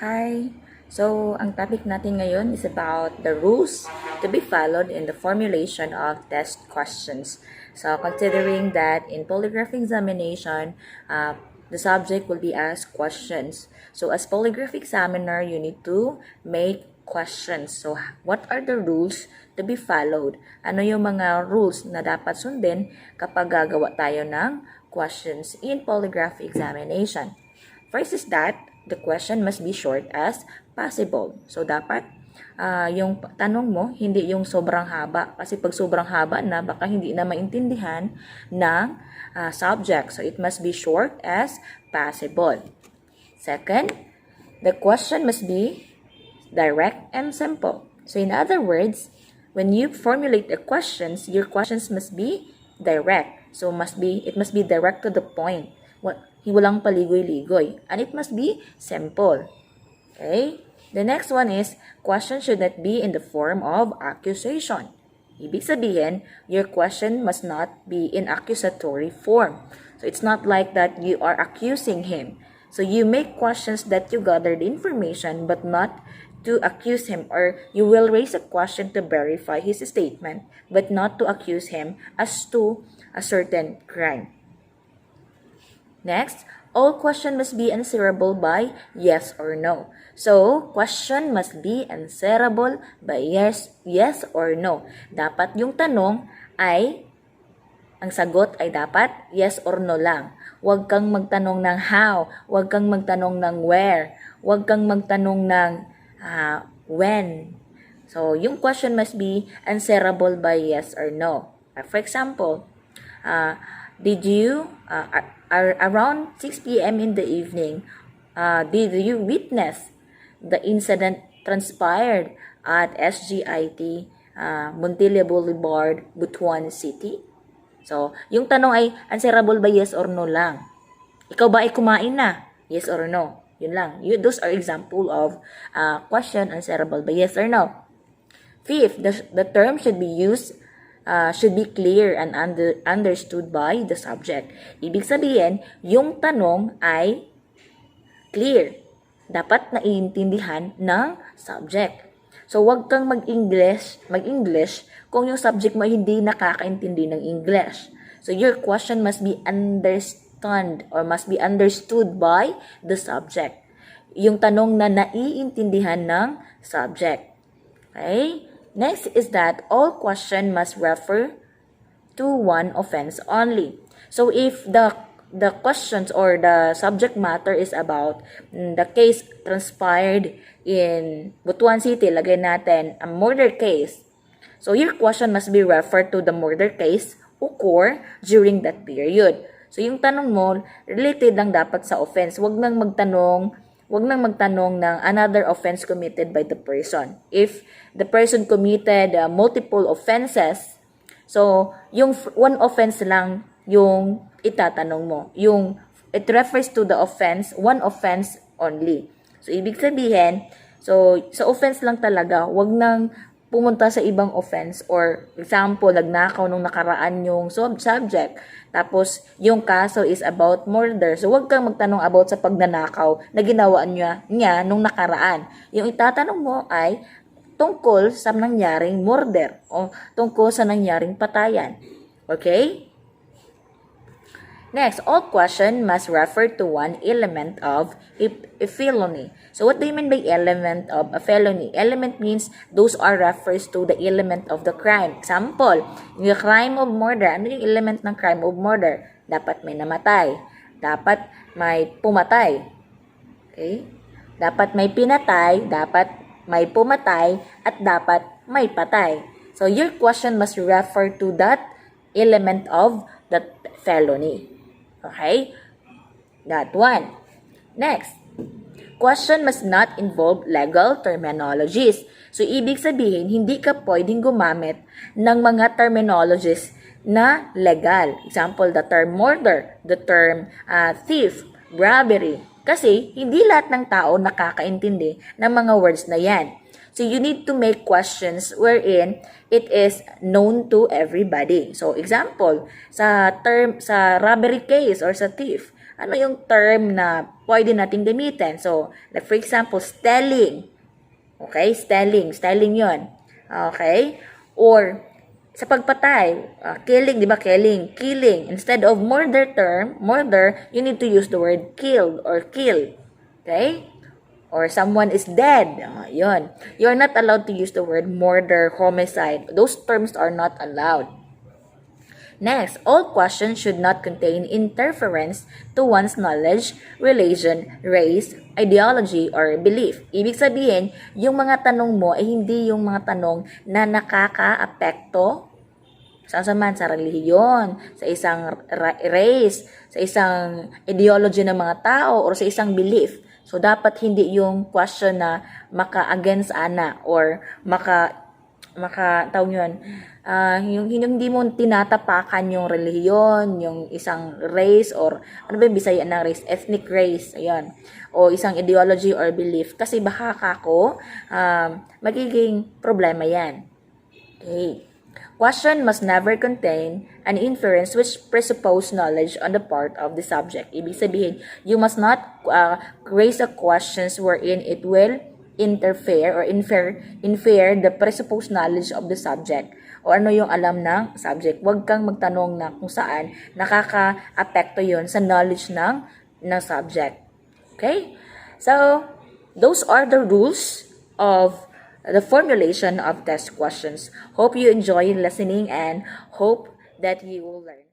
Hi! So, ang topic natin ngayon is about the rules to be followed in the formulation of test questions. So, considering that in polygraphy examination, the subject will be asked questions. So, as polygraphy examiner, you need to make questions. So, what are the rules to be followed? Ano yung mga rules na dapat sundin kapag gagawa tayo ng questions in polygraphy examination? First is that the question must be short as possible. So, dapat yung tanong mo, hindi yung sobrang haba. Kasi pag sobrang haba na, baka hindi na maintindihan ng subject. So, it must be short as possible. Second, the question must be direct and simple. So, in other words, when you formulate the questions, your questions must be direct. So, it must be direct to the point. Walang paligoy-ligoy. And it must be simple. Okay? The next one is, question should not be in the form of accusation. Ibig sabihin, your question must not be in accusatory form. So, it's not like that you are accusing him. So, you make questions that you gathered information but not to accuse him, or you will raise a question to verify his statement but not to accuse him as to a certain crime. Next, all question must be answerable by yes or no. So, question must be answerable by yes or no. Dapat yung tanong ay, ang sagot ay dapat yes or no lang. Huwag kang magtanong ng how, huwag kang magtanong ng where, huwag kang magtanong ng when. So, yung question must be answerable by yes or no. For example, did you, around 6 p.m. in the evening, did you witness the incident transpired at SGIT, Montilla Boulevard, Butuan City? So, yung tanong ay answerable by yes or no lang. Ikaw ba ay kumain na? Yes or no? Yun lang. Those are example of question answerable by yes or no. Fifth, the term should be used should be clear and understood by the subject. Ibig sabihin, yung tanong ay clear. Dapat naiintindihan ng subject. So, wag kang mag-English kung yung subject mo hindi nakakaintindi ng English. So, your question must be understood or must be understood by the subject. Yung tanong na naiintindihan ng subject. Okay? Next is that all question must refer to one offense only. So if the questions or the subject matter is about the case transpired in Butuan City, lagay natin a murder case. So your question must be referred to the murder case occur during that period. So yung tanong mo, related lang dapat sa offense. Huwag nang magtanong ng another offense committed by the person. If the person committed multiple offenses, so yung one offense lang yung itatanong mo. It refers to the offense, one offense only. So ibig sabihin, so sa offense lang talaga, wag nang pumunta sa ibang offense, or example, nagnakaw nung nakaraan yung subject, tapos yung kaso is about murder. So, huwag kang magtanong about sa pagnanakaw na ginawa niya nung nakaraan. Yung itatanong mo ay tungkol sa nangyaring murder o tungkol sa nangyaring patayan. Okay? Next, all question must refer to one element of a felony. So, what do you mean by element of a felony? Element means those are refers to the element of the crime. Example, yung crime of murder. Ano yung element ng crime of murder? Dapat may namatay. Dapat may pumatay. Okay? Dapat may pinatay, dapat may pumatay, at dapat may patay. So, your question must refer to that element of that felony. Okay? That one. Next, question must not involve legal terminologies. So, ibig sabihin, hindi ka pwedeng gumamit ng mga terminologies na legal. Example, the term murder, the term thief, robbery. Kasi, hindi lahat ng tao nakakaintindi ng mga words na yan. So, you need to make questions wherein it is known to everybody. So, example, sa robbery case or sa thief, ano yung term na pwede nating gamitin. So, like for example, stelling. Okay, stelling yon. Okay? Or, sa pagpatay, killing, di ba? Killing. Instead of murder, you need to use the word killed or kill. Okay? Or someone is dead. Yun. You're not allowed to use the word murder, homicide. Those terms are not allowed. Next, all questions should not contain interference to one's knowledge, religion, race, ideology, or belief. Ibig sabihin, yung mga tanong mo ay hindi yung mga tanong na nakaka-apekto sa relihiyon, sa isang race, sa isang ideology ng mga tao, or sa isang belief. So, dapat hindi yung question na maka-against ana or tawag yun, yung hindi mo tinatapakan yung relihiyon, yung isang race, or ano ba yung bisaya ng race, ethnic race, ayan, o isang ideology or belief, kasi baka kako, magiging problema yan. Okay. Question must never contain an inference which presuppose knowledge on the part of the subject. Ibig sabihin, you must not raise a questions wherein it will interfere or infer the presupposed knowledge of the subject o ano yung alam ng subject. Huwag kang magtanong na kung saan nakaka-apekto yun sa knowledge ng subject. Okay? So, those are the rules of the formulation of test questions. Hope you enjoy listening and hope that you will learn.